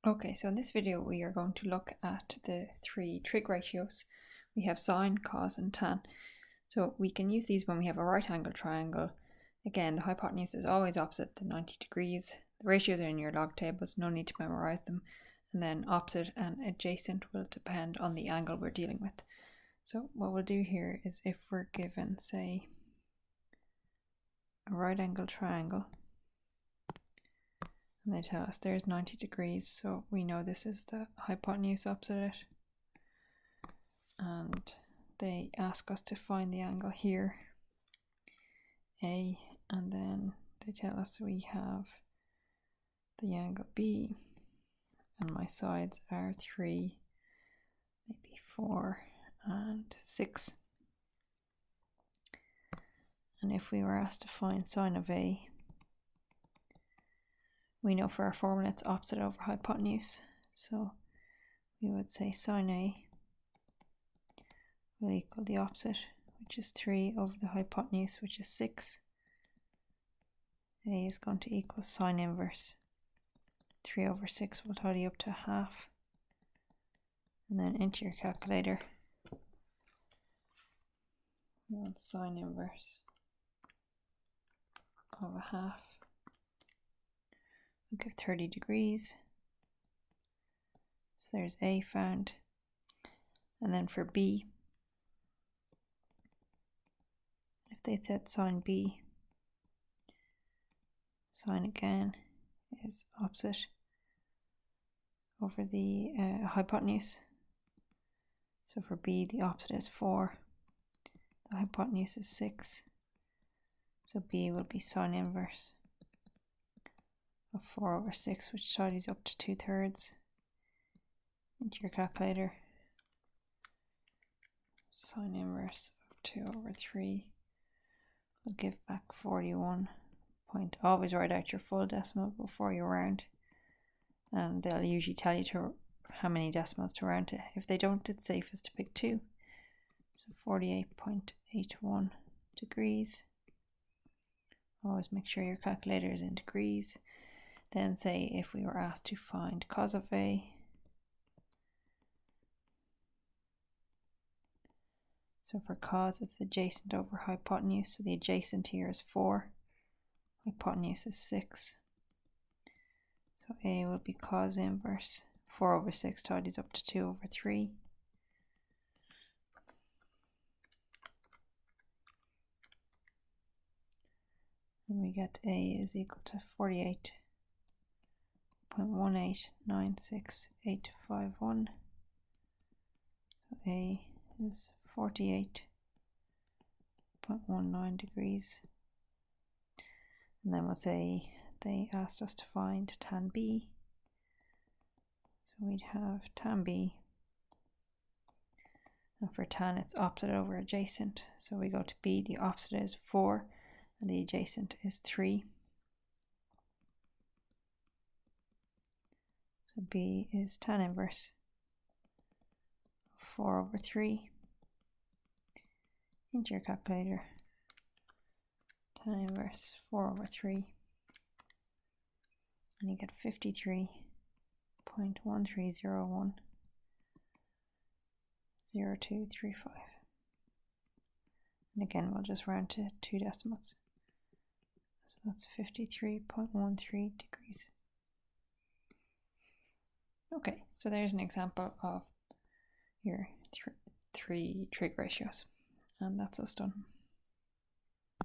Okay, so in this video we are going to look at the three trig ratios. We have sine, cos and tan. So we can use these when we have a right angle triangle. Again, the hypotenuse is always opposite the 90 degrees. The ratios are in your log tables, no need to memorize them. And then opposite and adjacent will depend on the angle we're dealing with. So what we'll do here is if we're given, say, a right angle triangle, and they tell us there's 90 degrees, so we know this is the hypotenuse opposite it. And they ask us to find the angle here, A, and then they tell us we have the angle B, and my sides are 3, maybe 4, and 6. And if we were asked to find sine of A, we know for our formula it's opposite over hypotenuse, so we would say sine A will equal the opposite, which is 3 over the hypotenuse, which is 6. A is going to equal sine inverse 3 over 6 will tally up to half, and then into your calculator we want sine inverse of a half. We'll give 30 degrees, so there's A found. And then for B, if they said sine B, sine again is opposite over the hypotenuse. So for B, the opposite is 4, the hypotenuse is 6, so B will be sine inverse of 4 over 6, which tallies up to 2/3. Into your calculator, sine inverse of 2 over 3 will give back 41. Always write out your full decimal before you round, and they'll usually tell you to how many decimals to round to. If they don't, it's safest to pick 2. So 48.81 degrees. Always make sure your calculator is in degrees. Then say if we were asked to find cos of A, so for cos it's adjacent over hypotenuse, so the adjacent here is 4, hypotenuse is 6, so A will be cos inverse 4 over 6 tallies up to 2 over 3. And we get A is equal to 48.1896851. So A is 48.19 degrees. And then we'll say they asked us to find tan B. So we'd have tan B. And for tan, it's opposite over adjacent. So we go to B, the opposite is 4, and the adjacent is 3. So B is tan inverse 4 over 3. Into your calculator, tan inverse 4 over 3, and you get 53.1301 0235. And again, we'll just round to 2 decimals. So that's 53.13 degrees. Okay, so there's an example of your three trig ratios, and that's us done.